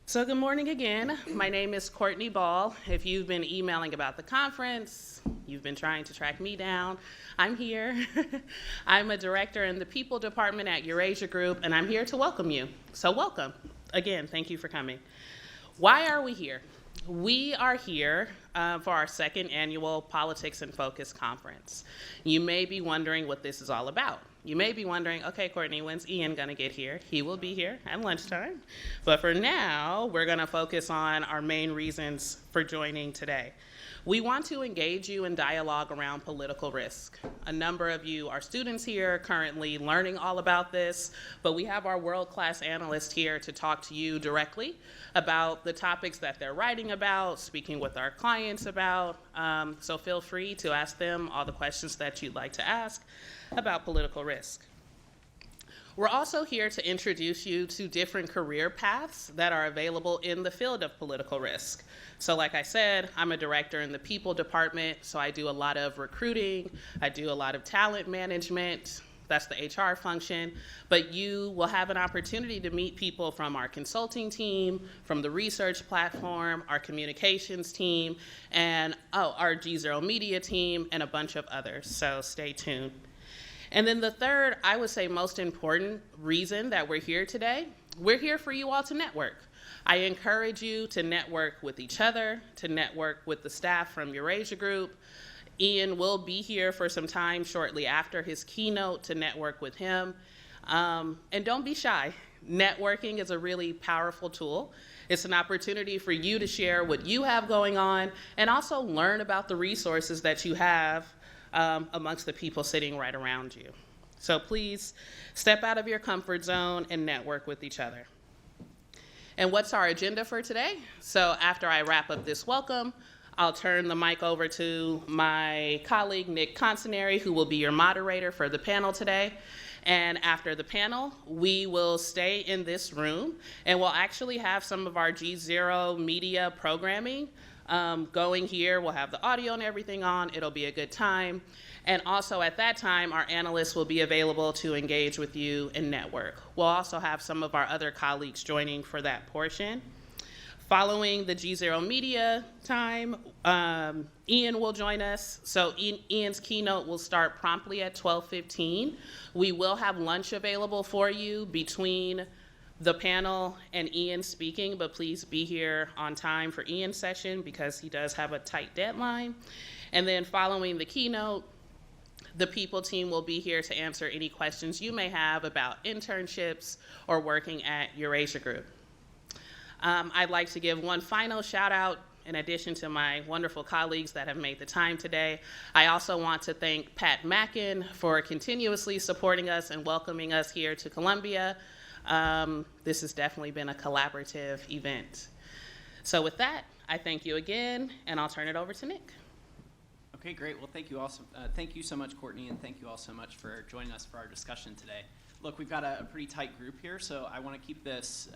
So good morning again. My name is Courtney Ball. If you've been emailing about the conference, you've been trying to track me down, I'm here. I'm a director in the People Department at Eurasia Group, and I'm here to welcome you. So welcome. Again, thank you for coming. Why are we here? We are here for our second annual Politics in Focus conference. You may be wondering what this is all about. You may be wondering, okay, Courtney, when's Ian gonna get here? He will be here at lunchtime. But for now, we're gonna focus on our main reasons for joining today. We want to engage you in dialogue around political risk. A number of you are students here currently learning all about this, but we have our world-class analysts here to talk to you directly about the topics that they're writing about, speaking with our clients about, so feel free to ask them all the questions that you'd like to ask about political risk. We're also here to introduce you to different career paths that are available in the field of political risk. So like I said, I'm a director in the People Department, so I do a lot of recruiting, I do a lot of talent management, that's the HR function, but you will have an opportunity to meet people from our consulting team, from the research platform, our communications team, and our G0 media team, and a bunch of others, so stay tuned. And then the third, I would say most important reason that we're here today, we're here for you all to network. I encourage you to network with each other, to network with the staff from Eurasia Group. Ian will be here for some time shortly after his keynote to network with him. And don't be shy. Networking is a really powerful tool. It's an opportunity for you to share what you have going on and also learn about the resources that you have amongst the people sitting right around you. So please step out of your comfort zone and network with each other. And what's our agenda for today? So after I wrap up this welcome, I'll turn the mic over to my colleague, Nick Consonery, who will be your moderator for the panel today. And after the panel, we will stay in this room and we'll actually have some of our G0 media programming going here. We'll have the audio and everything on. It'll be a good time. And also at that time, our analysts will be available to engage with you and network. We'll also have some of our other colleagues joining for that portion. Following the G0 media time, Ian will join us. So Ian's keynote will start promptly at 12:15. We will have lunch available for you between the panel and Ian speaking, but please be here on time for Ian's session because he does have a tight deadline. And then following the keynote, the People team will be here to answer any questions you may have about internships or working at Eurasia Group. I'd like to give one final shout out in addition to my wonderful colleagues that have made the time today. I also want to thank Pat Mackin for continuously supporting us and welcoming us here to Columbia. This has definitely been a collaborative event. So with that, I thank you again, and I'll turn it over to Nick. Okay, great. Well, thank you so much, Courtney, and thank you all so much for joining us for our discussion today. Look, we've got a pretty tight group here, so I want to keep this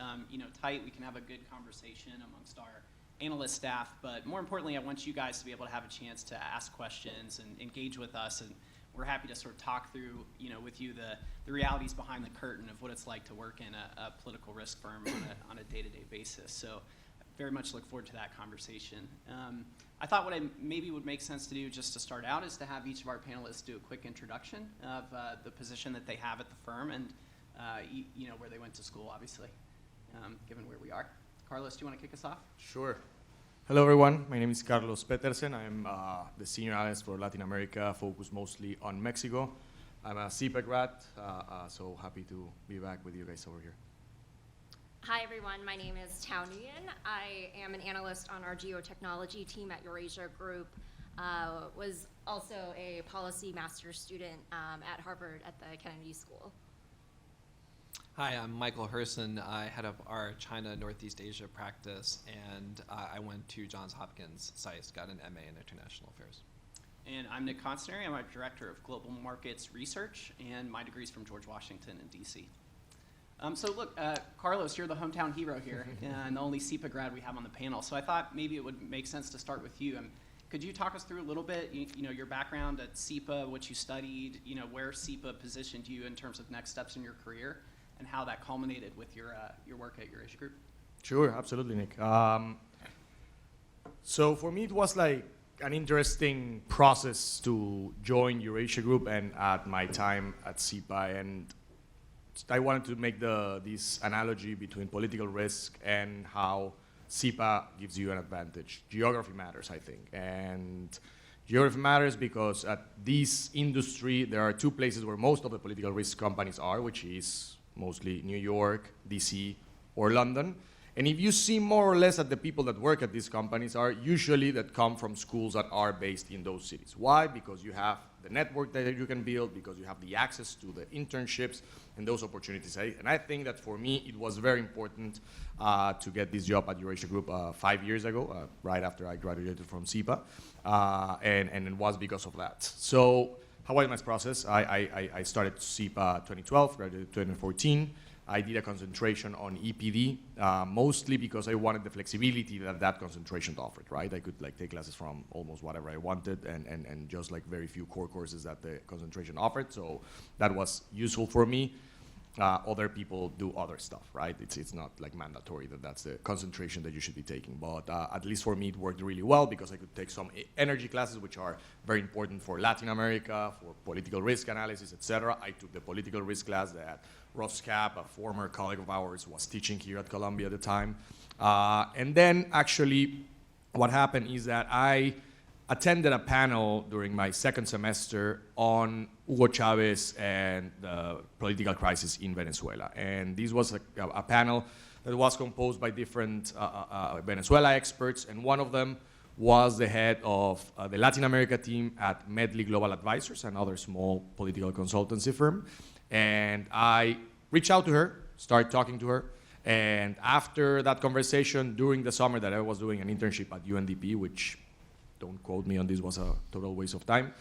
tight. We can have a good conversation amongst our analyst staff, but more importantly, I want you guys to be able to have a chance to ask questions and engage with us, and we're happy to sort of talk through, with you the realities behind the curtain of what it's like to work in a political risk firm on a day-to-day basis. So very much look forward to that conversation. I thought what maybe would make sense to do just to start out is to have each of our panelists do a quick introduction of the position that they have at the firm and where they went to school, obviously, given where we are. Carlos, do you want to kick us off? Sure. Hello, everyone. My name is Carlos Petersen. I'm the senior analyst for Latin America, focused mostly on Mexico. I'm a SIPA grad, so happy to be back with you guys over here. Hi, everyone. My name is Thao Nguyen. I am an analyst on our Geo-Technology team at Eurasia Group. Was also a policy master's student at Harvard at the Kennedy School. Hi, I'm Michael Hirson. I head up our China Northeast Asia practice, and I went to Johns Hopkins SAIS, got an MA in International Affairs. And I'm Nick Consonery. I'm a director of Global Markets Research, and my degree's from George Washington in DC. So look, Carlos, you're the hometown hero here, and the only SIPA grad we have on the panel. So I thought maybe it would make sense to start with you. Could you talk us through a little bit, your background at SIPA, what you studied, where SIPA positioned you in terms of next steps in your career, and how that culminated with your work at Eurasia Group? Sure, absolutely, Nick. So for me, it was like an interesting process to join Eurasia Group and at my time at SIPA. And I wanted to make this analogy between political risk and how SIPA gives you an advantage. Geography matters, I think. And geography matters because at this industry, there are two places where most of the political risk companies are, which is mostly New York, DC, or London. And if you see more or less that the people that work at these companies are usually that come from schools that are based in those cities. Why? Because you have the network that you can build, because you have the access to the internships and those opportunities. And I think that for me, it was very important to get this job at Eurasia Group 5 years ago, right after I graduated from SIPA, and it was because of that. So how was my process? I started SIPA 2012, graduated 2014. I did a concentration on EPD, mostly because I wanted the flexibility that that concentration offered, right? I could like take classes from almost whatever I wanted and just like very few core courses that the concentration offered. So that was useful for me. Other people do other stuff, right? It's not like mandatory that that's the concentration that you should be taking. But at least for me, it worked really well because I could take some energy classes, which are very important for Latin America, for political risk analysis, etc. I took the political risk class that Ross Cap, a former colleague of ours, was teaching here at Columbia at the time. And then actually what happened is that I attended a panel during my second semester on Hugo Chavez and the political crisis in Venezuela. And this was a panel that was composed by different Venezuela experts, and one of them was the head of the Latin America team at Medley Global Advisors, another small political consultancy firm. And I reached out to her, started talking to her, and after that conversation during the summer that I was doing an internship at UNDP, which, don't quote me on this, was a total waste of time.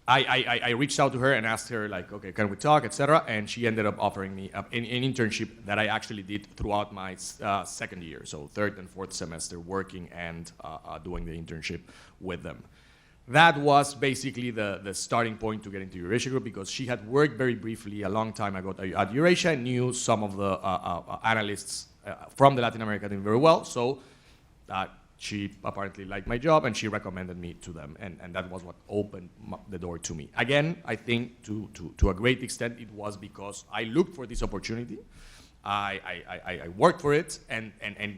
I reached out to her and asked her, like, okay, can we talk, etc. And she ended up offering me an internship that I actually did throughout my second year, so third and fourth semester, working and doing the internship with them. That was basically the starting point to get into Eurasia Group because she had worked very briefly a long time ago at Eurasia and knew some of the analysts from the Latin America team very well. So she apparently liked my job and she recommended me to them. And that was what opened the door to me. Again, I think to a great extent it was because I looked for this opportunity. I worked for it, and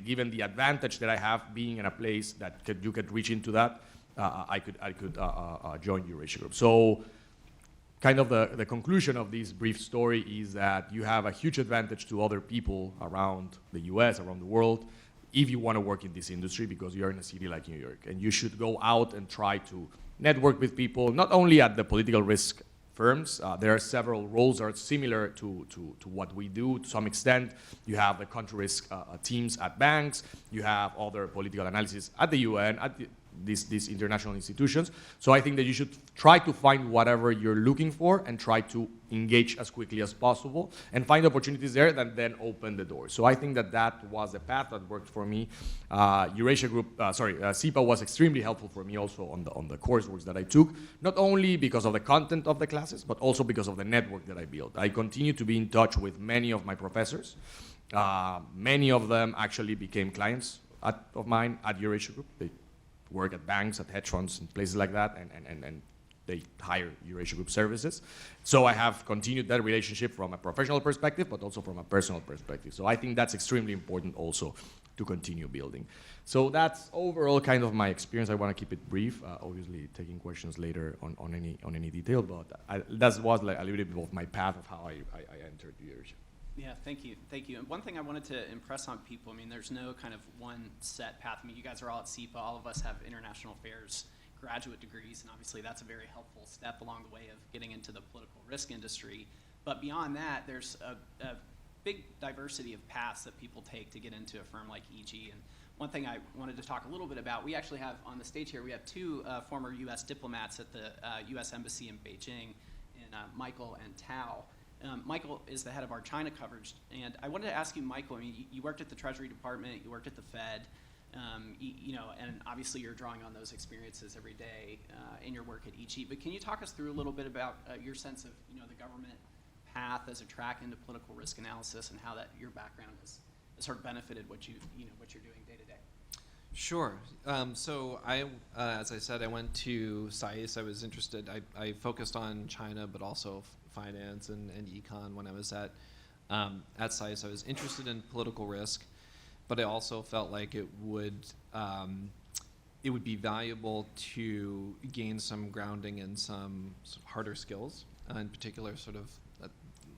given the advantage that I have being in a place that you could reach into that, I could join Eurasia Group. So kind of the conclusion of this brief story is that you have a huge advantage to other people around the US, around the world, if you want to work in this industry because you're in a city like New York. And you should go out and try to network with people, not only at the political risk firms. There are several roles that are similar to what we do to some extent. You have the country risk teams at banks. You have other political analysis at the UN, at these international institutions. So I think that you should try to find whatever you're looking for and try to engage as quickly as possible and find opportunities there that then open the door. So I think that was the path that worked for me. Eurasia Group, SIPA was extremely helpful for me also on the coursework that I took, not only because of the content of the classes, but also because of the network that I built. I continue to be in touch with many of my professors. Many of them actually became clients of mine at Eurasia Group. They work at banks, at hedge funds, and places like that, and they hire Eurasia Group services. So I have continued that relationship from a professional perspective, but also from a personal perspective. So I think that's extremely important also to continue building. So that's overall kind of my experience. I want to keep it brief, obviously taking questions later on any detail, but that was like a little bit of my path of how I entered Eurasia. Yeah, thank you. And one thing I wanted to impress on people, I mean, there's no kind of one set path. I mean, you guys are all at SIPA. All of us have international affairs graduate degrees, and obviously that's a very helpful step along the way of getting into the political risk industry. But beyond that, there's a big diversity of paths that people take to get into a firm like EG. And one thing I wanted to talk a little bit about, we actually have on the stage here, we have two former U.S. diplomats at the U.S. Embassy in Beijing, Michael and Thao. Michael is the head of our China coverage, and I wanted to ask you, Michael, I mean, you worked at the Treasury Department, you worked at the Fed, and obviously you're drawing on those experiences every day in your work at EG, but can you talk us through a little bit about your sense of, the government path as a track into political risk analysis and how that your background has sort of benefited what you're doing day to day. Sure. So as I said, I went to SIPA. I was interested. I focused on China, but also finance and econ when I was at SIPA. I was interested in political risk, but I also felt like it would be valuable to gain some grounding in some harder skills, in particular, sort of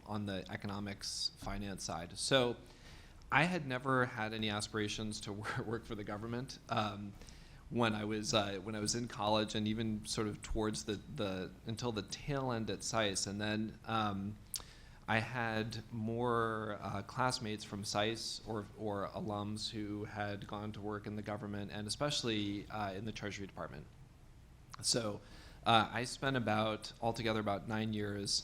on the economics finance side. So I had never had any aspirations to work for the government when I was in college, and even sort of towards until the tail end at SICE. And then I had more classmates from SICE or alums who had gone to work in the government, and especially in the Treasury Department. So I spent altogether about 9 years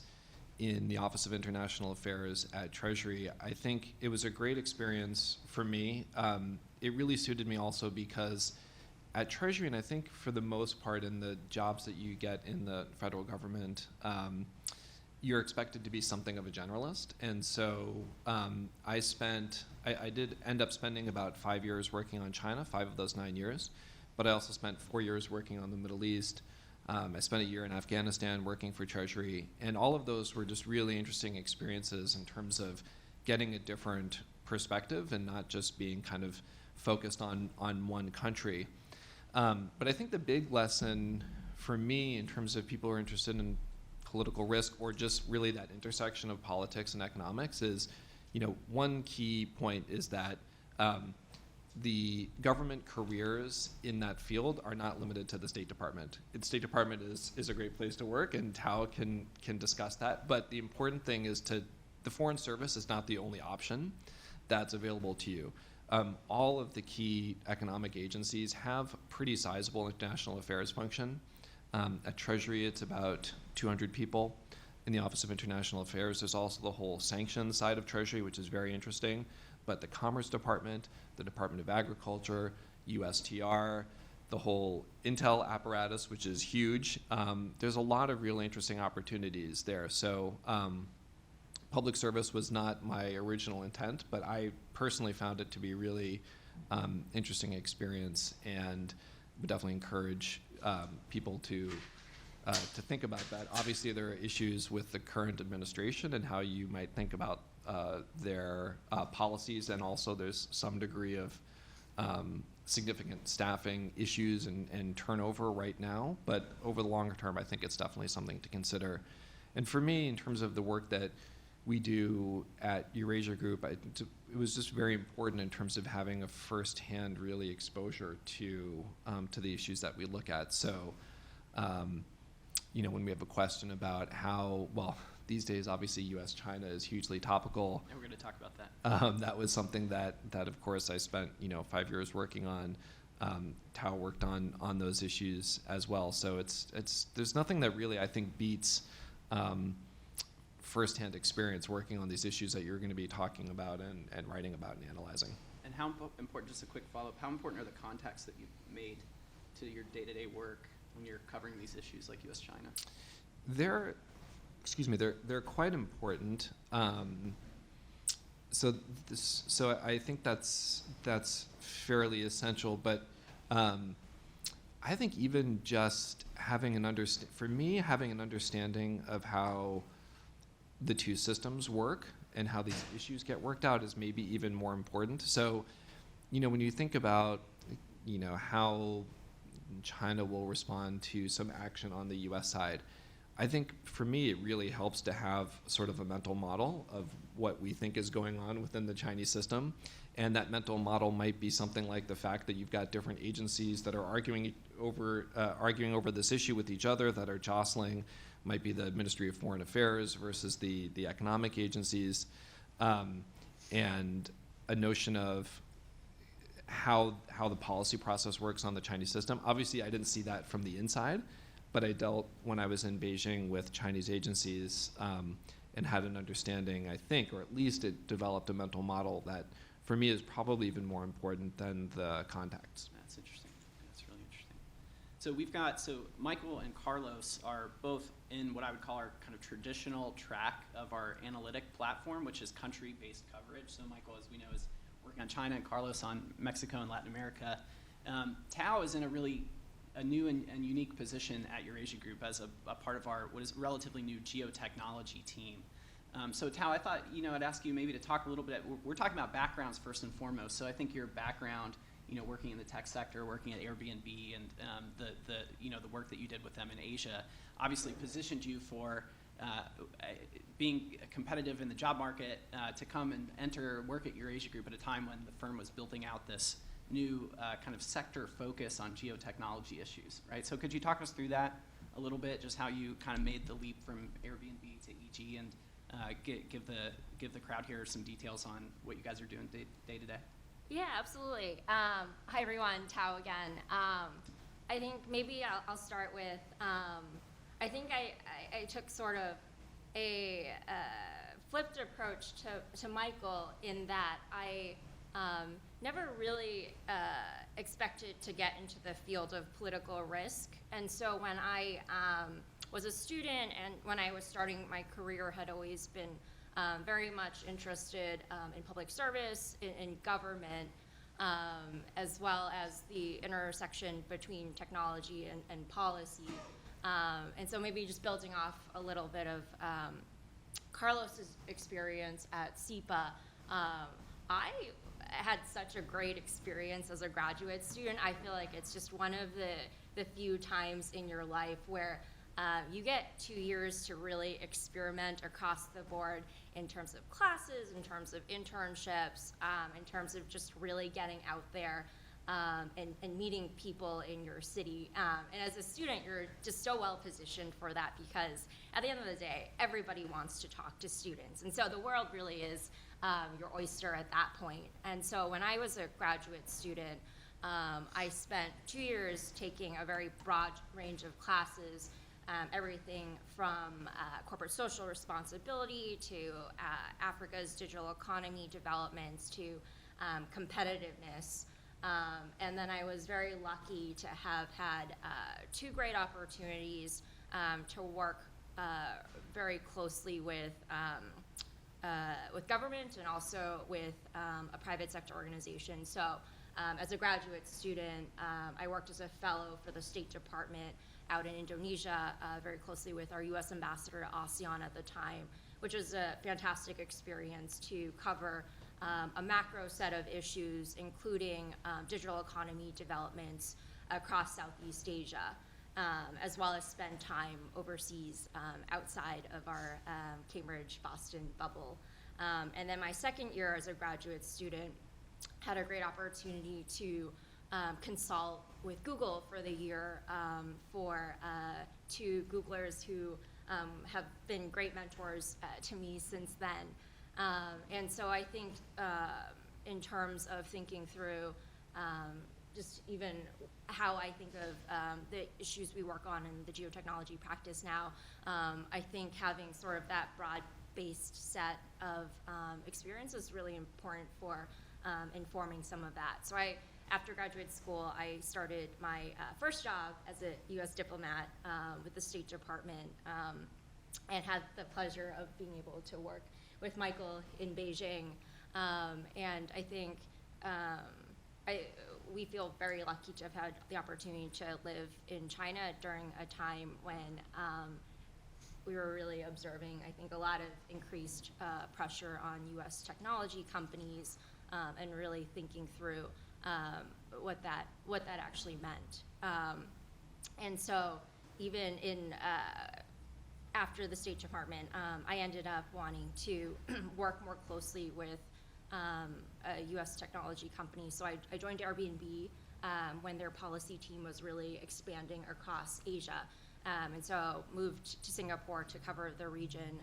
in the Office of International Affairs at Treasury. I think it was a great experience for me. It really suited me also because at Treasury, and I think for the most part in the jobs that you get in the federal government, you're expected to be something of a generalist. And so I did end up spending about 5 years working on China, 5 of those 9 years, but I also spent 4 years working on the Middle East. I spent a year in Afghanistan working for Treasury, and all of those were just really interesting experiences in terms of getting a different perspective and not just being kind of focused on one country. But I think the big lesson for me in terms of people who are interested in political risk, or just really that intersection of politics and economics, is, one key point is that the government careers in that field are not limited to the State Department. The State Department is a great place to work, and Thao can discuss that. But the important thing is the Foreign Service is not the only option that's available to you. All of the key economic agencies have pretty sizable international affairs function. At Treasury, it's about 200 people. In the Office of International Affairs, there's also the whole sanctions side of Treasury, which is very interesting. But the Commerce Department, the Department of Agriculture, USTR, the whole Intel apparatus, which is huge. There's a lot of really interesting opportunities there. So public service was not my original intent, but I personally found it to be really interesting experience, and would definitely encourage people to think about that. Obviously, there are issues with the current administration and how you might think about their policies, and also there's some degree of significant staffing issues and turnover right now, but over the longer term, I think it's definitely something to consider. And for me, in terms of the work that we do at Eurasia Group, it was just very important in terms of having a first-hand really exposure to the issues that we look at. So, when we have a question about how, well, these days, obviously, U.S.-China is hugely topical. And we're going to talk about that. That was something that of course, I spent 5 years working on. Thao worked on those issues as well. So there's nothing that really, I think, beats firsthand experience working on these issues that you're going to be talking about and writing about and analyzing. And how important, just a quick follow-up, how important are the contacts that you've made to your day-to-day work when you're covering these issues like U.S.-China? They're quite important. So I think that's fairly essential. But I think even just having an understanding of how the two systems work and how these issues get worked out is maybe even more important. So, when you think about, how China will respond to some action on the U.S. side, I think for me it really helps to have sort of a mental model of what we think is going on within the Chinese system. And that mental model might be something like the fact that you've got different agencies that are arguing over this issue with each other, that are jostling. Might be the Ministry of Foreign Affairs versus the economic agencies, and a notion of how the policy process works on the Chinese system. Obviously, I didn't see that from the inside, but I dealt, when I was in Beijing, with Chinese agencies and had an understanding, I think, or at least it developed a mental model that, for me, is probably even more important than the contacts. That's interesting. That's really interesting. So Michael and Carlos are both in what I would call our kind of traditional track of our analytic platform, which is country-based coverage. So Michael, as we know, is working on China, and Carlos on Mexico and Latin America. Thao is in a new and unique position at Eurasia Group as a part of our what is relatively new Geo-Technology team. So Thao, I thought I'd ask you maybe to talk a little bit. We're talking about backgrounds first and foremost. So I think your background, working in the tech sector, working at Airbnb, and the work that you did with them in Asia, obviously positioned you for being competitive in the job market to come and enter work at Eurasia Group at a time when the firm was building out this new kind of sector focus on geotechnology issues, right? So could you talk us through that a little bit, just how you kind of made the leap from Airbnb to EG, and give the crowd here some details on what you guys are doing day to day? Yeah, absolutely. Hi, everyone. Thao again. I think maybe I'll start with, I think I took sort of a flipped approach to Michael in that I never really expected to get into the field of political risk. And so when I was a student and when I was starting my career, had always been very much interested in public service, in government, as well as the intersection between technology and policy. And so maybe just building off a little bit of Carlos's experience at SIPA, I had such a great experience as a graduate student. I feel like it's just one of the few times in your life where you get 2 years to really experiment across the board in terms of classes, in terms of internships, in terms of just really getting out there and meeting people in your city. And as a student, you're just so well positioned for that because at the end of the day, everybody wants to talk to students. And so the world really is your oyster at that point. And so when I was a graduate student, I spent 2 years taking a very broad range of classes, everything from corporate social responsibility to Africa's digital economy developments to competitiveness. And then I was very lucky to have had 2 great opportunities to work very closely with government and also with a private sector organization. So as a graduate student, I worked as a fellow for the State Department out in Indonesia, very closely with our U.S. ambassador to ASEAN at the time, which was a fantastic experience to cover a macro set of issues, including digital economy developments across Southeast Asia, as well as spend time overseas outside of our Cambridge, Boston bubble. And then my second year as a graduate student, had a great opportunity to consult with Google for the year for 2 Googlers who have been great mentors to me since then. And so I think in terms of thinking through just even how I think of the issues we work on in the geotechnology practice now, I think having sort of that broad-based set of experience is really important for informing some of that. So after graduate school, I started my first job as a U.S. diplomat with the State Department and had the pleasure of being able to work with Michael in Beijing. And I think we feel very lucky to have had the opportunity to live in China during a time when we were really observing, I think, a lot of increased pressure on U.S. technology companies and really thinking through what that actually meant. And so even after the State Department, I ended up wanting to work more closely with a U.S. technology company. So I joined Airbnb when their policy team was really expanding across Asia. And so moved to Singapore to cover the region.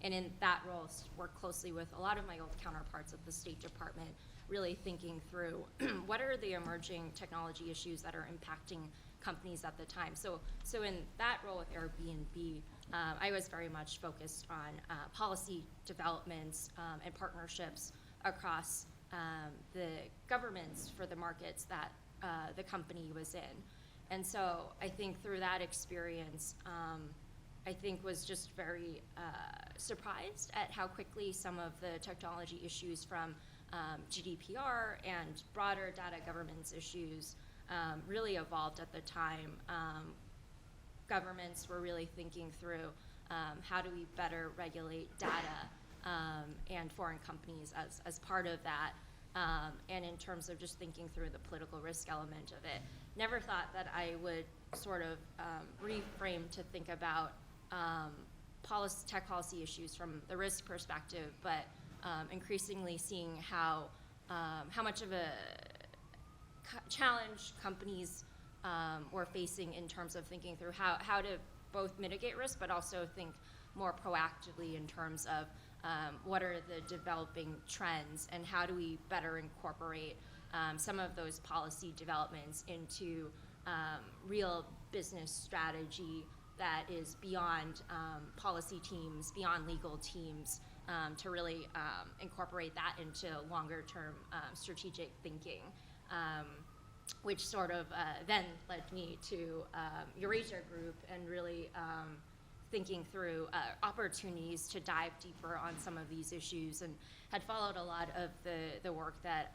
And in that role, worked closely with a lot of my old counterparts at the State Department, really thinking through what are the emerging technology issues that are impacting companies at the time. So in that role with Airbnb, I was very much focused on policy developments and partnerships across the governments for the markets that the company was in. And so I think through that experience, I think was just very surprised at how quickly some of the technology issues from GDPR and broader data governance issues really evolved at the time. Governments were really thinking through how do we better regulate data and foreign companies as part of that, and in terms of just thinking through the political risk element of it. Never thought that I would sort of reframe to think about tech policy issues from the risk perspective, but increasingly seeing how much of a challenge companies were facing in terms of thinking through how to both mitigate risk, but also think more proactively in terms of what are the developing trends and how do we better incorporate some of those policy developments into real business strategy that is beyond policy teams, beyond legal teams, to really incorporate that into longer term strategic thinking, which sort of then led me to Eurasia Group and really thinking through opportunities to dive deeper on some of these issues, and had followed a lot of the work that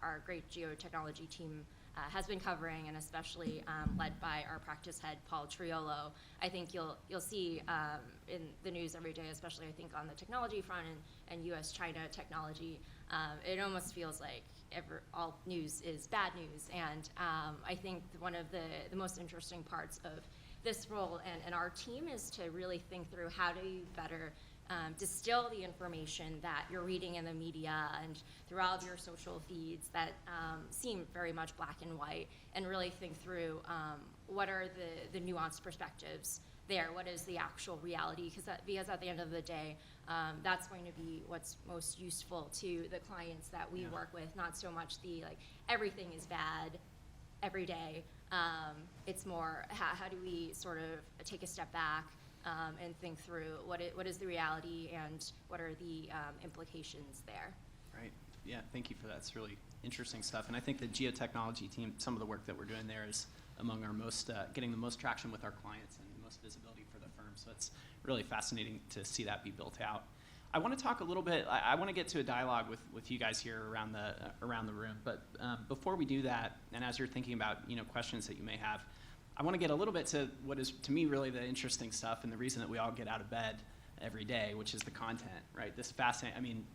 our great Geo-Technology team has been covering, and especially led by our practice head, Paul Triolo. I think you'll see in the news every day, especially I think on the technology front and US-China technology, it almost feels like all news is bad news. And I think one of the most interesting parts of this role and our team is to really think through how do you better distill the information that you're reading in the media and through all of your social feeds that seem very much black and white, and really think through what are the nuanced perspectives there, what is the actual reality, because at the end of the day, that's going to be what's most useful to the clients that we work with, not so much the like everything is bad every day. It's more how do we sort of take a step back and think through what is the reality and what are the implications there. Right. Yeah, thank you for that. It's really interesting stuff. And I think the Geo-Technology team, some of the work that we're doing there is among our most, getting the most traction with our clients and the most visibility for the firm. So it's really fascinating to see that be built out. I want to talk a little bit, I want to get to a dialogue with you guys here around the room. But before we do that, and as you're thinking about questions that you may have, I want to get a little bit to what is, to me, really the interesting stuff and the reason that we all get out of bed every day, which is the content, right? This fascinating, I mean,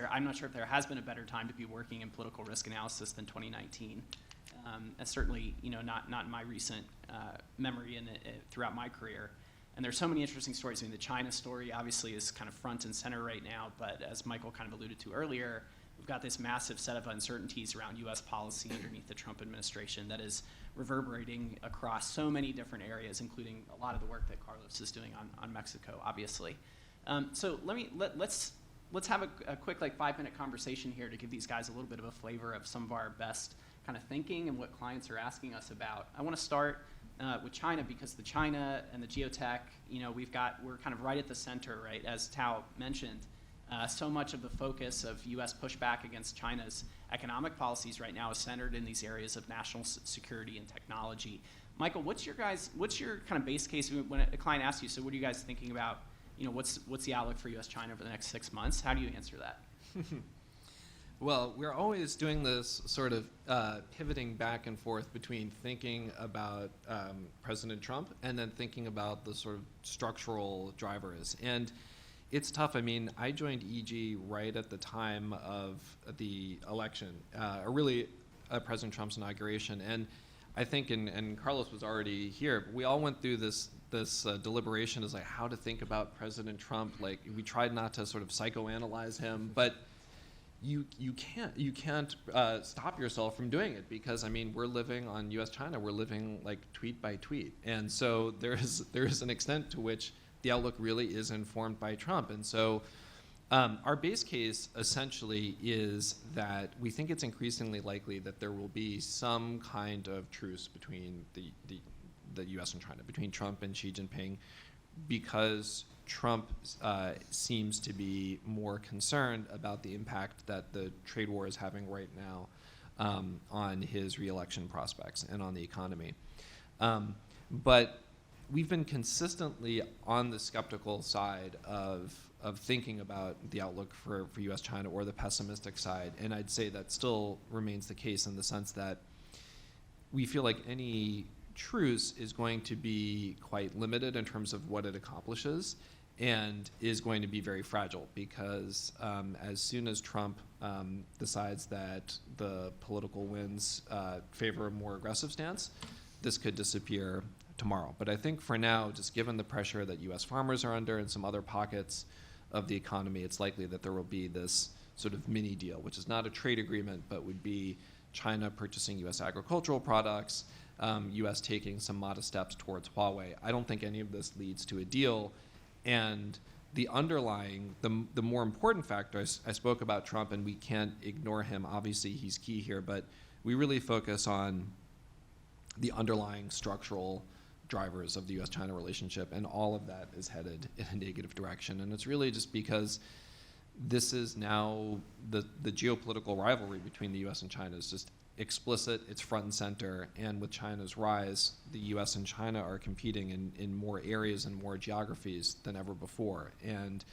I'm not sure if there has been a better time to be working in political risk analysis than 2019. That's certainly, not in my recent memory and throughout my career. And there's so many interesting stories. I mean, the China story obviously is kind of front and center right now, but as Michael kind of alluded to earlier, we've got this massive set of uncertainties around US policy underneath the Trump administration that is reverberating across so many different areas, including a lot of the work that Carlos is doing on Mexico, obviously. So let's have a quick 5-minute conversation here to give these guys a little bit of a flavor of some of our best kind of thinking and what clients are asking us about. I want to start with China, because the China and the geotech, we're kind of right at the center, right? As Thao mentioned, so much of the focus of U.S. pushback against China's economic policies right now is centered in these areas of national security and technology. Michael, what's your kind of base case when a client asks you, so what are you guys thinking about, what's the outlook for U.S.-China over the next 6 months? How do you answer that? Well, we're always doing this sort of pivoting back and forth between thinking about President Trump and then thinking about the sort of structural drivers. And it's tough. I mean, I joined EG right at the time of the election, or really President Trump's inauguration. And I think, and Carlos was already here, we all went through this deliberation as how to think about President Trump. We tried not to sort of psychoanalyze him, but you can't stop yourself from doing it, because we're living on U.S.-China, we're living tweet by tweet, and so there is an extent to which the outlook really is informed by Trump. And so our base case essentially is that we think it's increasingly likely that there will be some kind of truce between the U.S. and China, between Trump and Xi Jinping, because Trump seems to be more concerned about the impact that the trade war is having right now on his re-election prospects and on the economy. But we've been consistently on the skeptical side of thinking about the outlook for U.S.-China, or the pessimistic side. And I'd say that still remains the case, in the sense that we feel like any truce is going to be quite limited in terms of what it accomplishes, and is going to be very fragile, because as soon as Trump decides that the political winds favor a more aggressive stance, this could disappear tomorrow. But I think for now, just given the pressure that U.S. farmers are under and some other pockets of the economy, it's likely that there will be this sort of mini deal, which is not a trade agreement, but would be China purchasing U.S. agricultural products, U.S. taking some modest steps towards Huawei. I don't think any of this leads to a deal. And the underlying, the more important factor, I spoke about Trump, and we can't ignore him. Obviously, he's key here, but we really focus on the underlying structural drivers of the U.S.-China relationship, and all of that is headed in a negative direction. And it's really just because this is now the geopolitical rivalry between the U.S. and China is just explicit, it's front and center, and with China's rise, the U.S. and China are competing in more areas and more geographies than ever before. And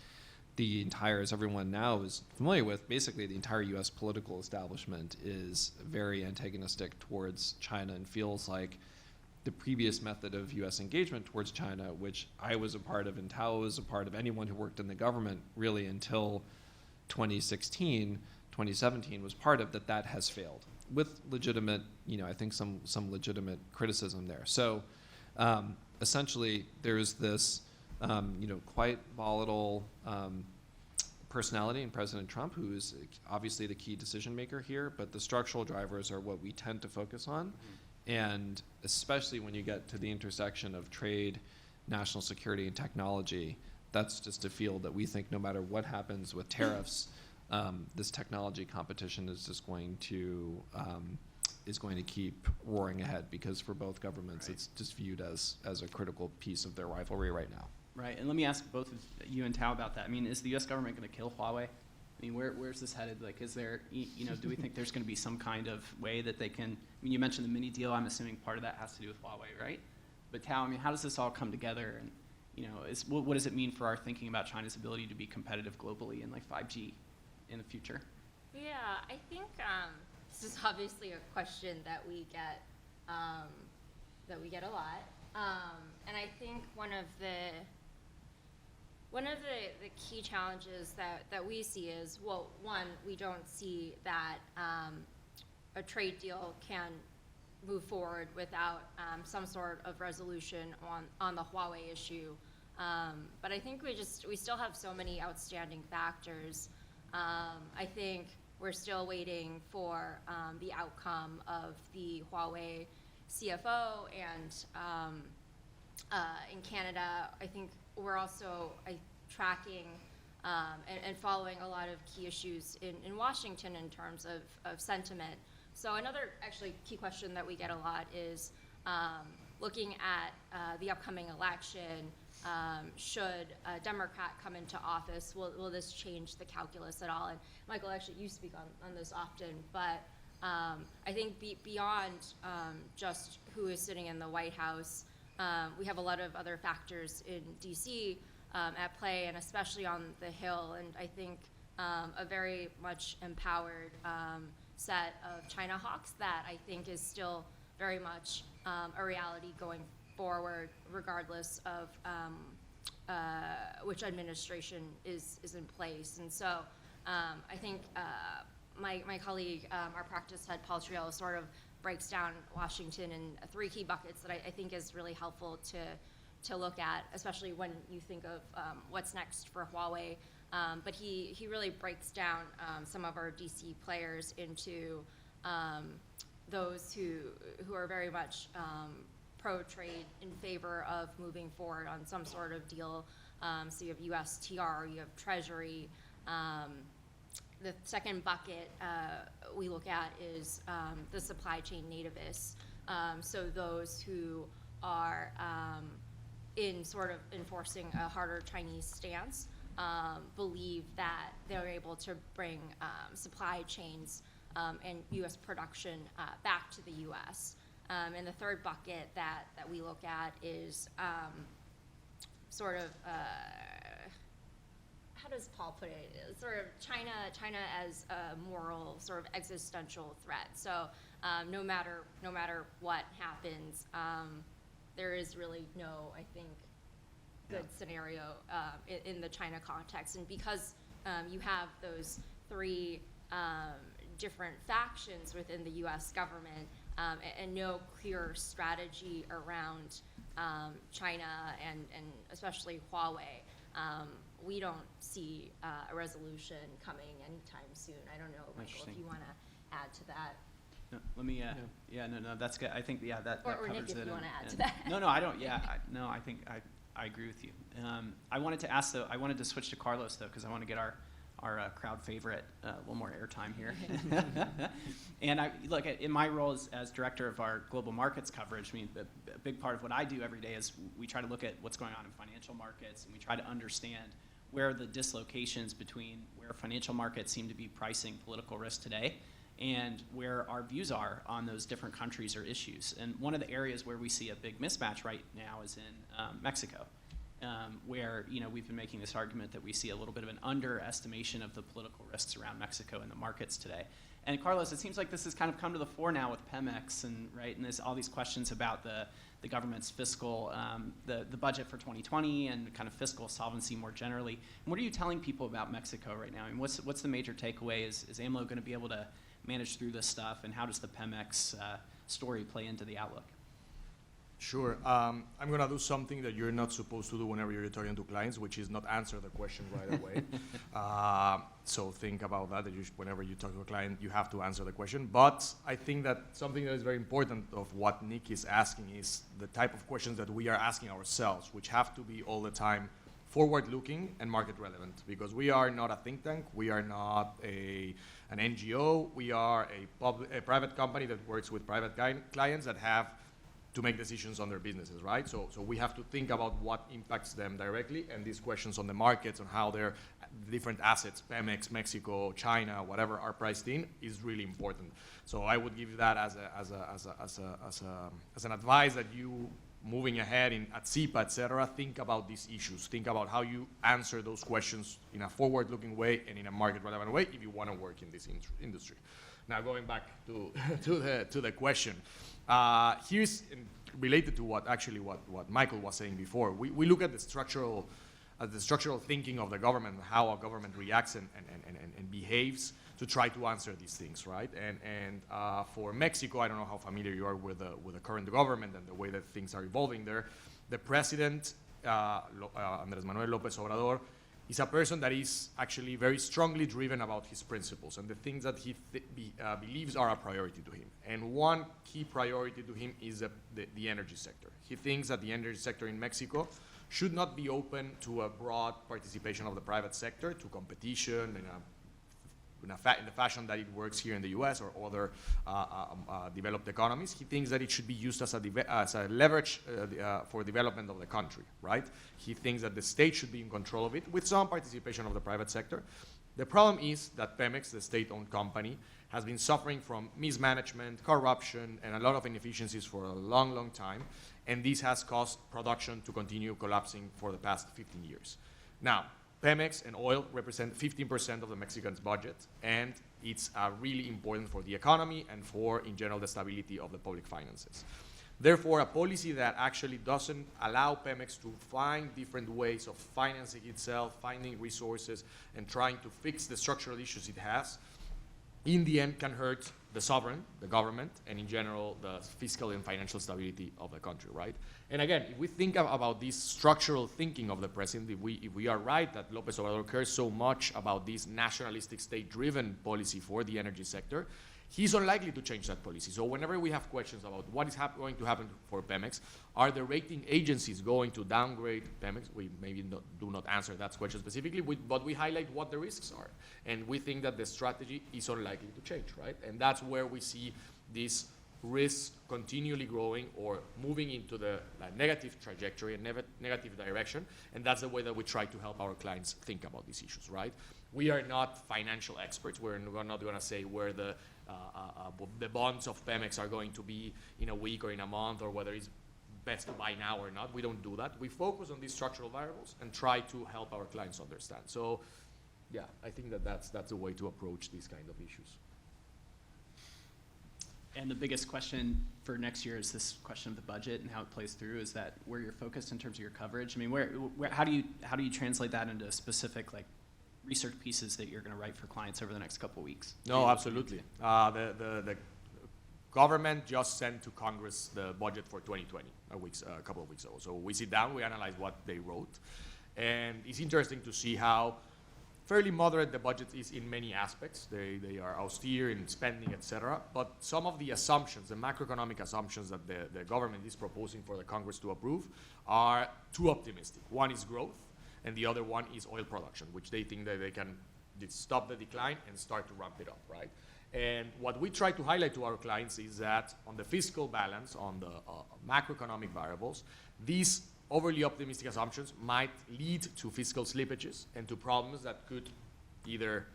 the entire, as everyone now is familiar with, basically the entire U.S. political establishment is very antagonistic towards China, and feels like the previous method of U.S. engagement towards China, which I was a part of and Thao was a part of, anyone who worked in the government really until 2016, 2017 was part of, that has failed, with legitimate, I think some legitimate criticism there. So essentially there's this quite volatile personality in President Trump, who is obviously the key decision maker here, but the structural drivers are what we tend to focus on. And especially when you get to the intersection of trade, national security, and technology, that's just a field that we think no matter what happens with tariffs, this technology competition is just going to keep roaring ahead, because for both governments, Right. It's just viewed as a critical piece of their rivalry right now. Right, and let me ask both of you and Thao about that. I mean, is the U.S. government going to kill Huawei? I mean, where's this headed? Like, is there, do we think there's going to be some kind of way that they can, I mean, you mentioned the mini deal. I'm assuming part of that has to do with Huawei, right? But Thao, I mean, how does this all come together? And, what does it mean for our thinking about China's ability to be competitive globally in, like, 5G in the future? Yeah, I think this is obviously a question that we get a lot, and I think one of the key challenges that we see is, well, one, we don't see that a trade deal can move forward without some sort of resolution on the Huawei issue. But I think we still have so many outstanding factors. I think we're still waiting for the outcome of the Huawei CFO, and in Canada, I think we're also tracking and following a lot of key issues in Washington in terms of sentiment. So another actually key question that we get a lot is looking at the upcoming election. Should a Democrat come into office, will this change the calculus at all? And Michael, actually, you speak on this often, but I think beyond just who is sitting in the White House, we have a lot of other factors in D.C. At play, and especially on the Hill, and I think a very much empowered set of China hawks that I think is still very much a reality going forward, regardless of which administration is in place. And so I think my colleague, our practice head, Paul Triello, sort of breaks down Washington in 3 key buckets that I think is really helpful to look at, especially when you think of what's next for Huawei. But he really breaks down some of our DC players into those who are very much pro-trade, in favor of moving forward on some sort of deal. So you have USTR, you have Treasury. The second bucket we look at is the supply chain nativists. So those who are in sort of enforcing a harder Chinese stance, believe that they're able to bring supply chains and U.S. production back to the U.S. And the third bucket that we look at is sort of, how does Paul put it? Sort of China as a moral, sort of existential threat. So no matter what happens, there is really no, I think, good scenario in the China context. And because you have those three different factions within the U.S. government and no clear strategy around China and especially Huawei, we don't see a resolution coming anytime soon. I don't know, Michael, if you want to add to that. No, let me, no, that's good. I think, that Or covers Nick, it. if you want to add to that. No, I don't, I think I agree with you. I wanted to ask, though, I wanted to switch to Carlos, though, because I want to get our crowd favorite a little more airtime here. And look, in my role as director of our global markets coverage, I mean, a big part of what I do every day is we try to look at what's going on in financial markets, and we try to understand where are the dislocations between where financial markets seem to be pricing political risk today and where our views are on those different countries or issues. And one of the areas where we see a big mismatch right now is in Mexico, where we've been making this argument that we see a little bit of an underestimation of the political risks around Mexico in the markets today. And Carlos, it seems like this has kind of come to the fore now with Pemex and there's all these questions about the government's fiscal, the budget for 2020 and kind of fiscal solvency more generally. And what are you telling people about Mexico right now? I mean, what's the major takeaway? Is AMLO going to be able to manage through this stuff, and how does the Pemex story play into the outlook? Sure. I'm going to do something that you're not supposed to do whenever you're talking to clients, which is not answer the question right away. So think about that whenever you talk to a client, you have to answer the question. But I think that something that is very important of what Nick is asking is the type of questions that we are asking ourselves, which have to be all the time forward-looking and market relevant, because we are not a think tank, we are not an NGO, we are a private company that works with private clients that have to make decisions on their businesses, right? So we have to think about what impacts them directly, and these questions on the markets, on how their different assets, Pemex, Mexico, China, whatever, are priced in, is really important. So I would give that as an advice that you, moving ahead at SIPA, et cetera, think about these issues. Think about how you answer those questions in a forward-looking way and in a market-relevant way if you want to work in this industry. Now, going back to the question, here's related to what Michael was saying before. We look at the structural thinking of the government, how a government reacts and behaves to try to answer these things, right? And for Mexico, I don't know how familiar you are with the current government and the way that things are evolving there. The president, Andrés Manuel López Obrador, is a person that is actually very strongly driven about his principles and the things that he believes are a priority to him. And one key priority to him is the energy sector. He thinks that the energy sector in Mexico should not be open to a broad participation of the private sector, to competition in the fashion that it works here in the US or other developed economies. He thinks that it should be used as a leverage for development of the country, right? He thinks that the state should be in control of it with some participation of the private sector. The problem is that Pemex, the state-owned company, has been suffering from mismanagement, corruption, and a lot of inefficiencies for a long, long time, and this has caused production to continue collapsing for the past 15 years. Now, Pemex and oil represent 15% of the Mexican's budget, and it's really important for the economy and for, in general, the stability of the public finances. Therefore, a policy that actually doesn't allow Pemex to find different ways of financing itself, finding resources, and trying to fix the structural issues it has, in the end can hurt the sovereign, the government, and in general, the fiscal and financial stability of the country, right? And again, if we think about this structural thinking of the president, if we are right that López Obrador cares so much about this nationalistic state-driven policy for the energy sector, he's unlikely to change that policy. So whenever we have questions about what is going to happen for Pemex, are the rating agencies going to downgrade Pemex? We maybe do not answer that question specifically, but we highlight what the risks are. And we think that the strategy is unlikely to change, right? And that's where we see these risks continually growing or moving into the negative trajectory and negative direction. And that's the way that we try to help our clients think about these issues, right? We are not financial experts. We're not going to say where the the bonds of Pemex are going to be in a week or in a month, or whether it's best to buy now or not. We don't do that. We focus on these structural variables and try to help our clients understand. So, yeah, I think that's a way to approach these kind of issues. And the biggest question for next year is this question of the budget and how it plays through. Is that where you're focused in terms of your coverage? I mean, how do you translate that into specific like research pieces that you're going to write for clients over the next couple of weeks? No, absolutely. The government just sent to Congress the budget for 2020 a couple of weeks ago. So we sit down, we analyze what they wrote, and it's interesting to see how fairly moderate the budget is in many aspects. They are austere in spending, etc. But some of the assumptions, the macroeconomic assumptions that the government is proposing for the Congress to approve are too optimistic. One is growth, and the other one is oil production, which they think that they can stop the decline and start to ramp it up, right? And what we try to highlight to our clients is that on the fiscal balance, on the macroeconomic variables, these overly optimistic assumptions might lead to fiscal slippages and to problems that could either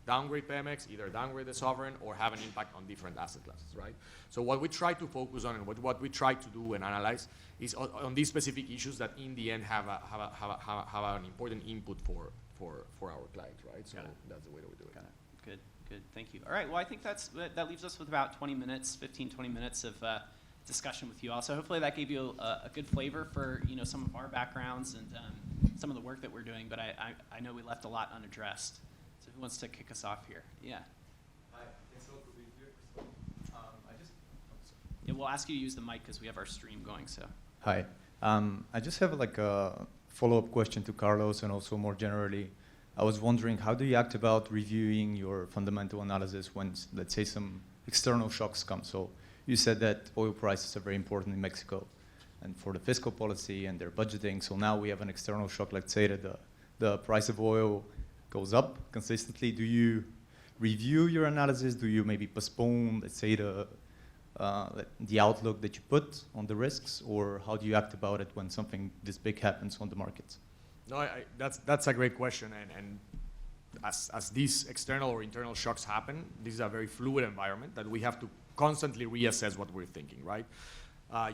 downgrade Pemex, either downgrade the sovereign, or have an impact on different asset classes, right? So what we try to focus on and what we try to do and analyze is on these specific issues that in the end have an important input for our clients, right? So that's the way that we do it. Got it. Good. Thank you. All right. Well, I think that leaves us with about 20 minutes of discussion with you all. So hopefully that gave you a good flavor for some of our backgrounds and some of the work that we're doing. But I know we left a lot unaddressed. So who wants to kick us off here? Yeah. Hi. Thanks a lot for being here. Yeah, we'll ask you to use the mic because we have our stream going. So. Hi. I just have like a follow-up question to Carlos, and also more generally, I was wondering, how do you act about reviewing your fundamental analysis when, let's say, some external shocks come? So you said that oil prices are very important in Mexico and for the fiscal policy and their budgeting. So now we have an external shock, let's say that the price of oil goes up consistently. Do you review your analysis? Do you maybe postpone, let's say, the outlook that you put on the risks? Or how do you act about it when something this big happens on the markets? No, that's a great question, and as these external or internal shocks happen, this is a very fluid environment that we have to constantly reassess what we're thinking, right?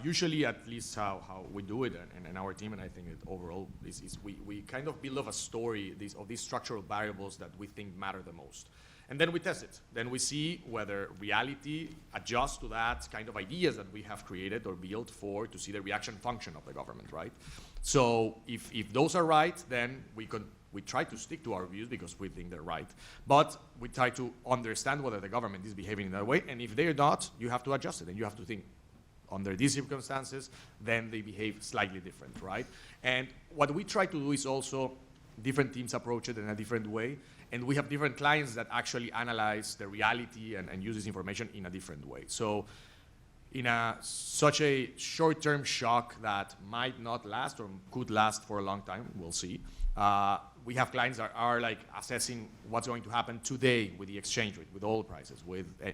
Usually, at least how we do it, and our team, and I think it overall, is we kind of build up a story of these structural variables that we think matter the most. And then we test it. Then we see whether reality adjusts to that kind of ideas that we have created or built to see the reaction function of the government, right? So if those are right, then we try to stick to our views because we think they're right. But we try to understand whether the government is behaving in that way. And if they're not, you have to adjust it. And you have to think, under these circumstances, then they behave slightly different, right? And what we try to do is also different teams approach it in a different way. And we have different clients that actually analyze the reality and use this information in a different way. So in such a short-term shock that might not last or could last for a long time, we'll see, we have clients that are like assessing what's going to happen today with the exchange rate, with oil prices,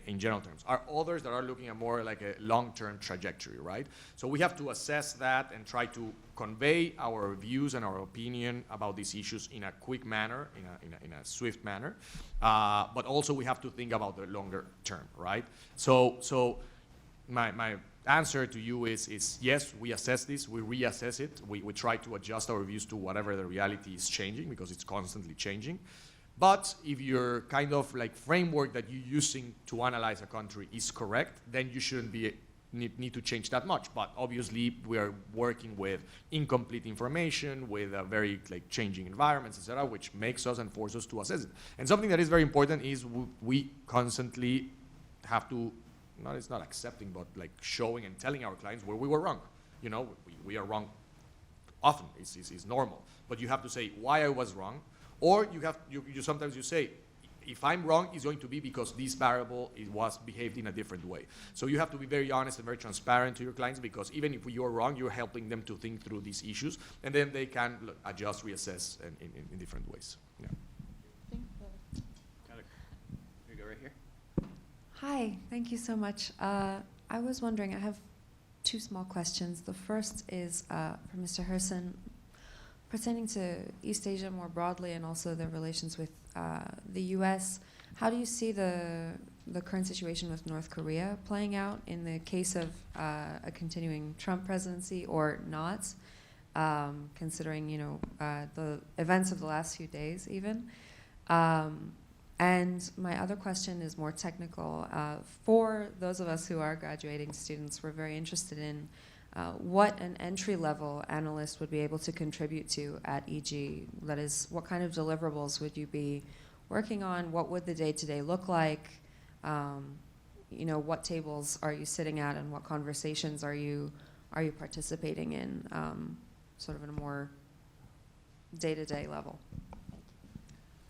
in general terms. Are others that are looking at more like a long-term trajectory, right? So we have to assess that and try to convey our views and our opinion about these issues in a quick manner, in a swift manner. But also we have to think about the longer term, right? So my answer to you is yes, we assess this, we reassess it, we try to adjust our views to whatever the reality is changing because it's constantly changing. But if your kind of like framework that you're using to analyze a country is correct, then you shouldn't need to change that much. But obviously we are working with incomplete information, with a very like changing environments, etc., which makes us and forces us to assess it. And something that is very important is we constantly have to, it's not accepting, but like showing and telling our clients where we were wrong. We are wrong often. It's normal. But you have to say why I was wrong, or you sometimes say, if I'm wrong, it's going to be because this variable was behaved in a different way. So you have to be very honest and very transparent to your clients, because even if you're wrong, you're helping them to think through these issues, and then they can adjust, reassess in different ways. Yeah. Got it. Here you go right here. Hi, thank you so much. I was wondering, I have two small questions. The first is for Mr. Hirson, pertaining to East Asia more broadly and also the relations with the US. How do you see the the current situation with North Korea playing out in the case of a continuing Trump presidency or not, considering the events of the last few days even. And my other question is more technical. For those of us who are graduating students, we're very interested in what an entry-level analyst would be able to contribute to at EG. That is, what kind of deliverables would you be working on? What would the day-to-day look like? What tables are you sitting at, and what conversations are you participating in, sort of in a more day-to-day level?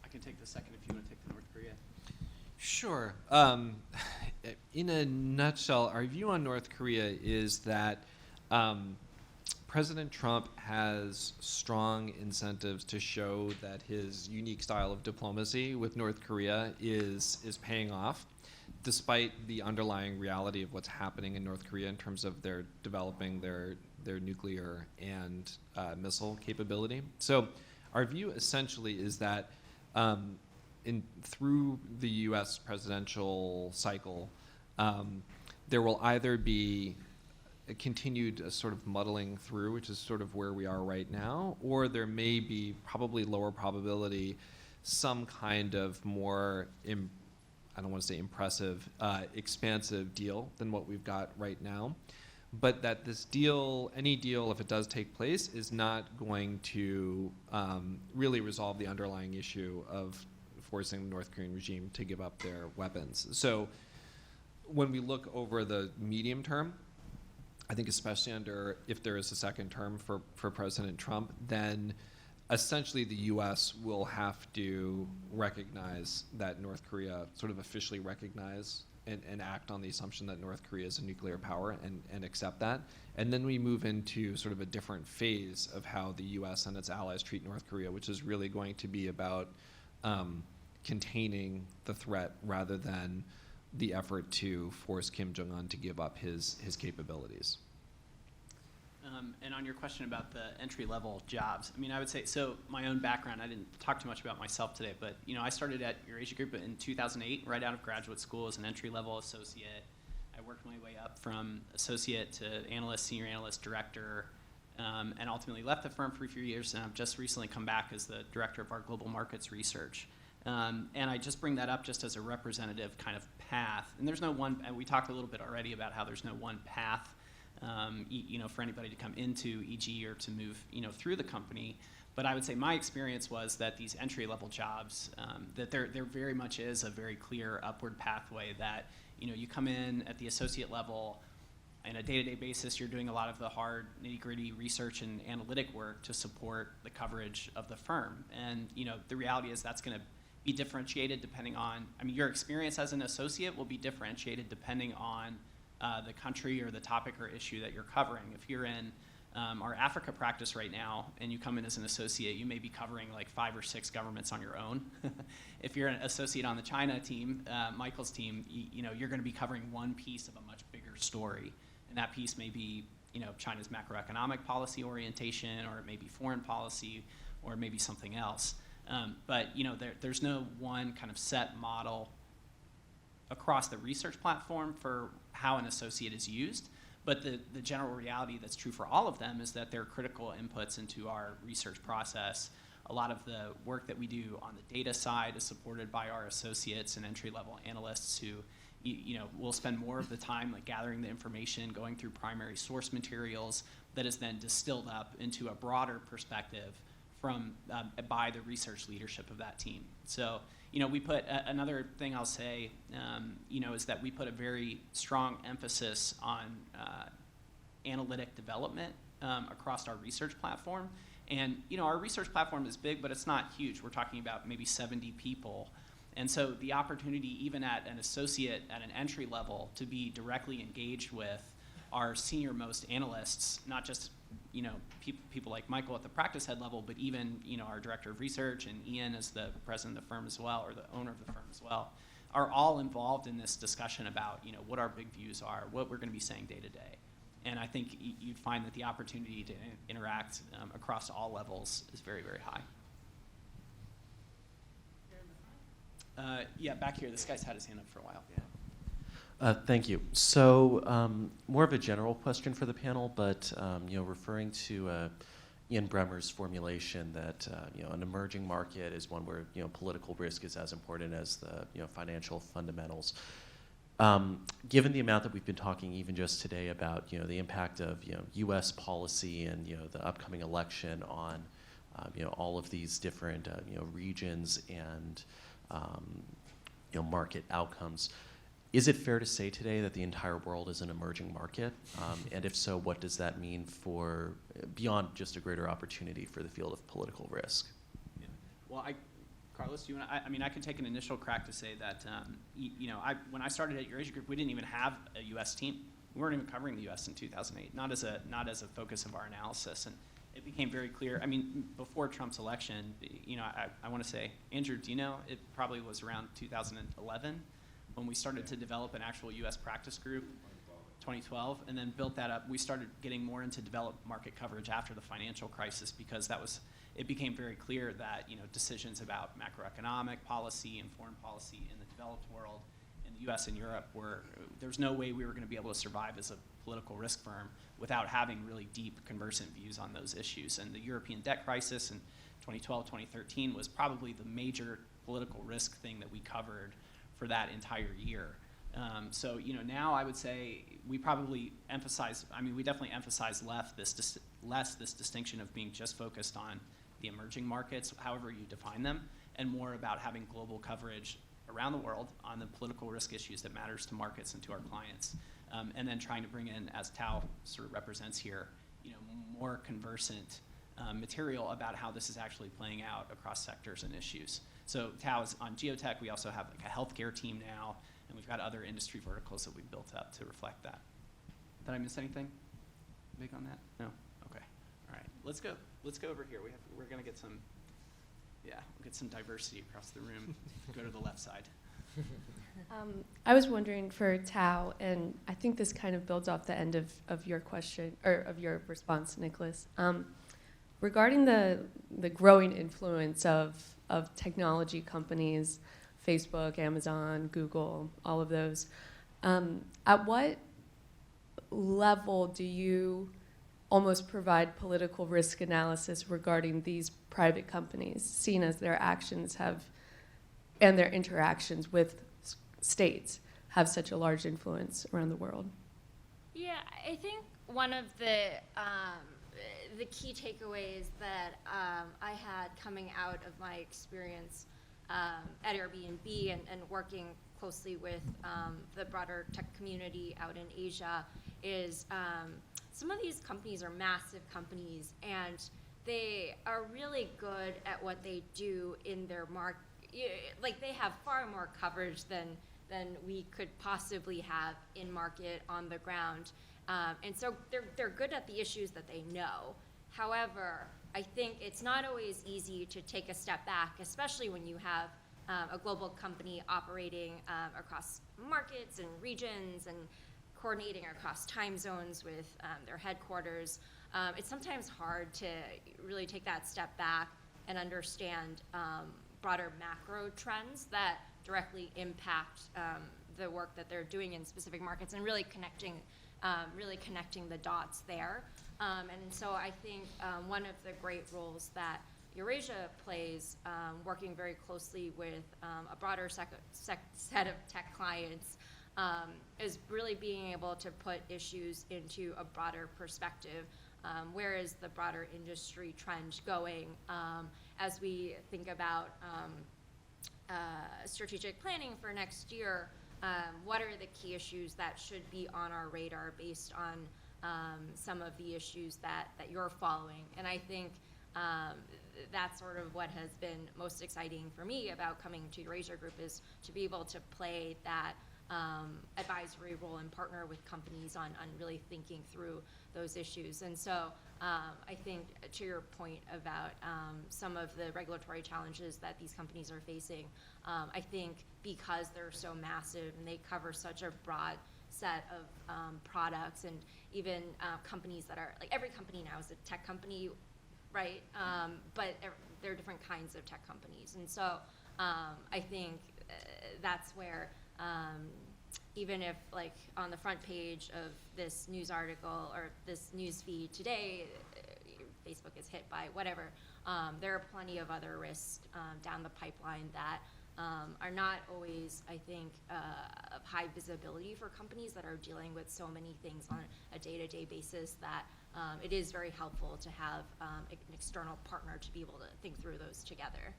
I can take the second if you want to take the North Korea. Sure. In a nutshell, our view on North Korea is that President Trump has strong incentives to show that his unique style of diplomacy with North Korea is paying off, despite the underlying reality of what's happening in North Korea in terms of their developing their nuclear and missile capability. So our view essentially is that through the U.S. presidential cycle, there will either be a continued sort of muddling through, which is sort of where we are right now, or there may be, probably lower probability, some kind of more, I don't want to say impressive, expansive deal than what we've got right now. But that this deal, any deal, if it does take place, is not going to really resolve the underlying issue of forcing the North Korean regime to give up their weapons. So when we look over the medium term, I think especially if there is a second term for President Trump, then essentially the U.S. will have to recognize that North Korea, sort of officially recognize and act on the assumption that North Korea is a nuclear power and accept that. And then we move into sort of a different phase of how the U.S. and its allies treat North Korea, which is really going to be about containing the threat rather than the effort to force Kim Jong-un to give up his capabilities. And on your question about the entry-level jobs, I mean, I would say, so my own background, I didn't talk too much about myself today, but I started at Eurasia Group in 2008, right out of graduate school as an entry-level associate. I worked my way up from associate to analyst, senior analyst, director, and ultimately left the firm for a few years, and I've just recently come back as the director of our global markets research. And I just bring that up just as a representative kind of path. And there's no one, and we talked a little bit already about how there's no one path, for anybody to come into EG or to move, through the company. But I would say my experience was that these entry-level jobs, that there very much is a very clear upward pathway that, you come in at the associate level, on a day-to-day basis, you're doing a lot of the hard, nitty-gritty research and analytic work to support the coverage of the firm. And, the reality is that's going to be differentiated depending on, your experience as an associate will be differentiated depending on the country or the topic or issue that you're covering. If you're in our Africa practice right now and you come in as an associate, you may be covering like 5 or 6 governments on your own. If you're an associate on the China team, Michael's team, you're going to be covering one piece of a much bigger story. And that piece may be, China's macroeconomic policy orientation, or it may be foreign policy, or it may be something else. But there's no one kind of set model across the research platform for how an associate is used. But the general reality that's true for all of them is that they're critical inputs into our research process. A lot of the work that we do on the data side is supported by our associates and entry-level analysts who will spend more of the time like gathering the information, going through primary source materials that is then distilled up into a broader perspective from by the research leadership of that team. So, we put another thing I'll say, is that we put a very strong emphasis on analytic development across our research platform. And, our research platform is big, but it's not huge. We're talking about maybe 70 people. And so the opportunity, even at an associate at an entry level, to be directly engaged with our senior-most analysts, not just people like Michael at the practice head level, but even our director of research and Nguyen as the president of the firm as well, or the owner of the firm as well, are all involved in this discussion about what our big views are, what we're going to be saying day to day. And I think you'd find that the opportunity to interact across all levels is very, very high. Yeah, back here. This guy's had his hand up for a while. Thank you. So more of a general question for the panel, but referring to Ian Bremmer's formulation that an emerging market is one where political risk is as important as the financial fundamentals. Given the amount that we've been talking even just today about the impact of U.S. policy and the upcoming election on all of these different regions and market outcomes. Is it fair to say today that the entire world is an emerging market? And if so, what does that mean for, beyond just a greater opportunity for the field of political risk? Yeah. Well, Carlos, do you want to, I could take an initial crack to say that, when I started at Eurasia Group, we didn't even have a U.S. team. We weren't even covering the U.S. in 2008, not as a focus of our analysis. And it became very clear, before Trump's election, I want to say, Andrew, do you know, it probably was around 2011, when we started to develop an actual U.S. practice group, 2012, and then built that up. We started getting more into developed market coverage after the financial crisis because it became very clear that decisions about macroeconomic policy and foreign policy in the developed world, in the U.S. and Europe, there's no way we were going to be able to survive as a political risk firm without having really deep, conversant views on those issues. And the European debt crisis in 2012, 2013 was probably the major political risk thing that we covered for that entire year. So now I would say we probably emphasize, we definitely emphasize less this distinction of being just focused on the emerging markets, however you define them, and more about having global coverage around the world on the political risk issues that matters to markets and to our clients. And then trying to bring in, as Thao sort of represents here, more conversant material about how this is actually playing out across sectors and issues. So Thao is on geotech. We also have like a healthcare team now, and we've got other industry verticals that we've built up to reflect that. Did I miss anything big on that? No? Okay. All right. Let's go over here. We're going to get some, we'll get some diversity across the room. Go to the left side. I was wondering for Thao, and I think this kind of builds off the end of your question, or of your response, Nicholas. Regarding the growing influence of technology companies, Facebook, Amazon, Google, all of those, at what level do you almost provide political risk analysis regarding these private companies, seen as their actions have, and their interactions with states have such a large influence around the world? Yeah, I think one of the key takeaways that I had coming out of my experience at Airbnb and working closely with the broader tech community out in Asia is some of these companies are massive companies, and they are really good at what they do in their market. Like, they have far more coverage than we could possibly have in market on the ground. And so they're good at the issues that they know. However, I think it's not always easy to take a step back, especially when you have a global company operating across markets and regions and coordinating across time zones with their headquarters. It's sometimes hard to really take that step back and understand broader macro trends that directly impact the work that they're doing in specific markets, and really connecting the dots there. And so I think one of the great roles that Eurasia plays, working very closely with a broader set of tech clients, is really being able to put issues into a broader perspective. Where is the broader industry trend going? As we think about strategic planning for next year, what are the key issues that should be on our radar based on some of the issues that you're following? And I think that's sort of what has been most exciting for me about coming to Eurasia Group, is to be able to play that advisory role and partner with companies on really thinking through those issues. And so I think, to your point about some of the regulatory challenges that these companies are facing, I think because they're so massive and they cover such a broad set of products, and even companies that are, like, every company now is a tech company, right? But there are different kinds of tech companies. And so I think that's where even if like on the front page of this news article or this news feed today, Facebook is hit by whatever, there are plenty of other risks down the pipeline that are not always, I think, of high visibility for companies that are dealing with so many things on a day-to-day basis that it is very helpful to have an external partner to be able to think through those together.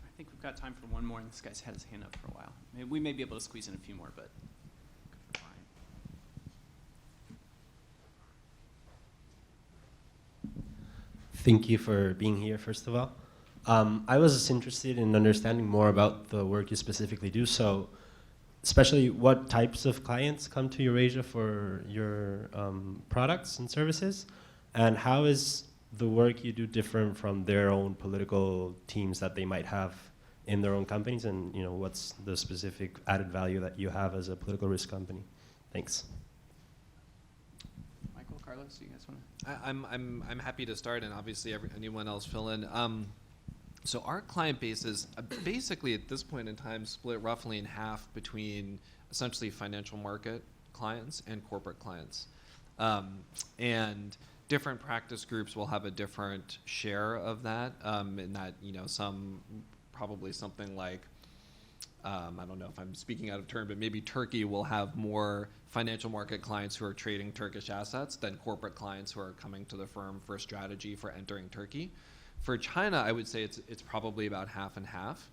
I think we've got time for one more, and this guy's had his hand up for a while. We may be able to squeeze in a few more, but. Thank you for being here, first of all. I was just interested in understanding more about the work you specifically do. So, especially what types of clients come to Eurasia for your products and services, and how is the work you do different from their own political teams that they might have in their own companies, and what's the specific added value that you have as a political risk company? Thanks. Michael, Carlos, do you guys want to? I'm happy to start, and obviously anyone else fill in. So our client base is basically at this point in time split roughly in half between essentially financial market clients and corporate clients. And different practice groups will have a different share of that, in that some probably something like, I don't know if I'm speaking out of turn, but maybe Turkey will have more financial market clients who are trading Turkish assets than corporate clients who are coming to the firm for a strategy for entering Turkey. For China, I would say it's probably about half and half.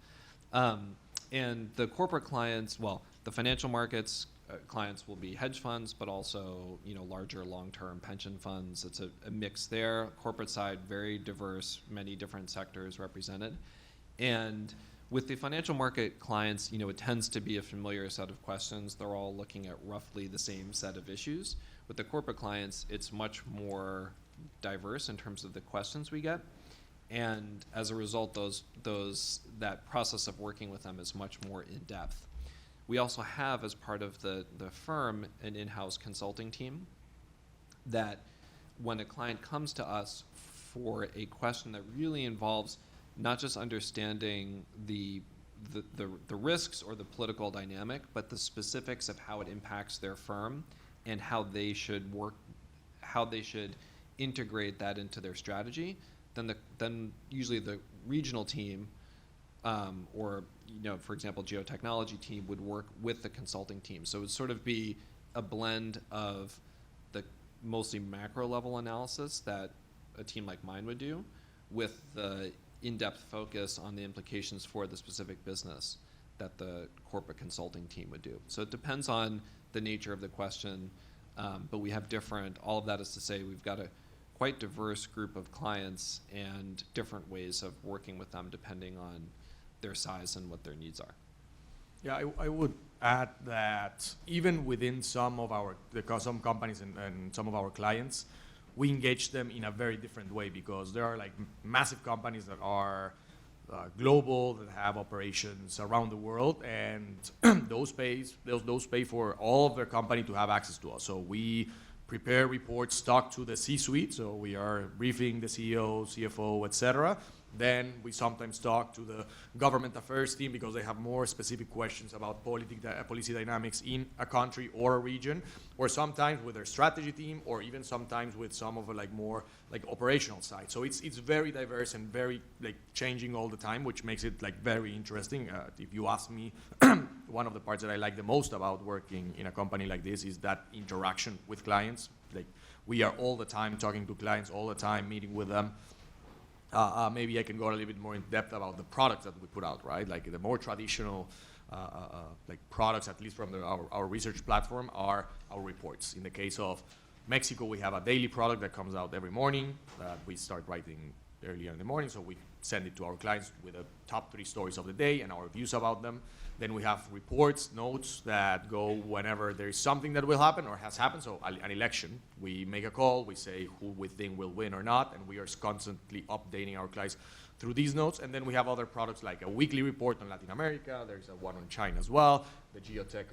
And the corporate clients, well, the financial markets clients will be hedge funds, but also larger long-term pension funds. It's a mix there. Corporate side, very diverse, many different sectors represented. And with the financial market clients, it tends to be a familiar set of questions. They're all looking at roughly the same set of issues. With the corporate clients, it's much more diverse in terms of the questions we get. And as a result, that process of working with them is much more in-depth. We also have, as part of the firm, an in-house consulting team that when a client comes to us for a question that really involves not just understanding the risks or the political dynamic, but the specifics of how it impacts their firm and how they should work, how they should integrate that into their strategy, then usually the regional team or for example, Geo-Technology team would work with the consulting team. So it would sort of be a blend of the mostly macro level analysis that a team like mine would do with the in-depth focus on the implications for the specific business that the corporate consulting team would do. So it depends on the nature of the question, but we have all of that is to say we've got a quite diverse group of clients and different ways of working with them depending on their size and what their needs are. Yeah, I would add that even within some companies and some of our clients, we engage them in a very different way because there are like massive companies that are global, that have operations around the world, and those pay for all of their company to have access to us. So we prepare reports, talk to the C-suite, so we are briefing the CEO, CFO, etc. Then we sometimes talk to the government affairs team because they have more specific questions about policy dynamics in a country or a region, or sometimes with their strategy team, or even sometimes with some of the more operational side. So it's very diverse and very changing all the time, which makes it very interesting. If you ask me, one of the parts that I like the most about working in a company like this is that interaction with clients. We are all the time talking to clients, all the time meeting with them. Maybe I can go a little bit more in depth about the products that we put out, right? The more traditional products, at least from our research platform, are our reports. In the case of Mexico, we have a daily product that comes out every morning that we start writing earlier in the morning. So we send it to our clients with the top 3 stories of the day and our views about them. Then we have reports, notes that go whenever there is something that will happen or has happened. So an election, we make a call, we say who we think will win or not, and we are constantly updating our clients through these notes. And then we have other products like a weekly report on Latin America. There's one on China as well. The Geo-Tech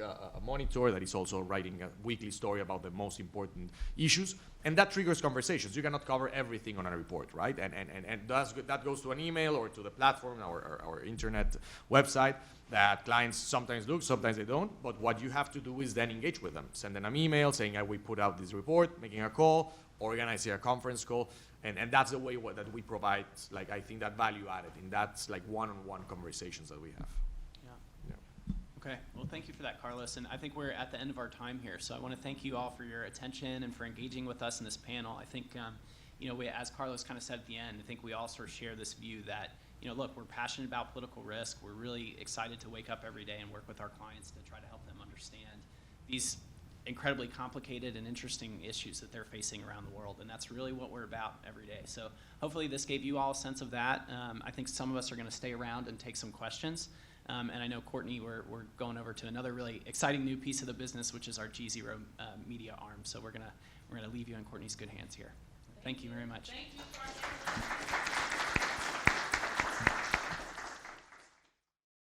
monitor that is also writing a weekly story about the most important issues. And that triggers conversations. You cannot cover everything on a report, right? And that goes to an email or to the platform, our internet website, that clients sometimes look, sometimes they don't. But what you have to do is then engage with them. Send them an email saying, we put out this report, making a call, organizing a conference call. And that's the way that we provide, like, I think that value added. And that's like one-on-one conversations that we have. Okay, well, thank you for that, Carlos. And I think we're at the end of our time here. So I want to thank you all for your attention and for engaging with us in this panel. I think, as Carlos kind of said at the end, I think we all sort of share this view that, look, we're passionate about political risk. We're really excited to wake up every day and work with our clients to try to help them understand these incredibly complicated and interesting issues that they're facing around the world. And that's really what we're about every day. So hopefully this gave you all a sense of that. I think some of us are going to stay around and take some questions. And I know, Courtney, we're going over to another really exciting new piece of the business, which is our G0 media arm. So we're gonna leave you in Courtney's good hands here. Thank you very much. Thank you, Courtney.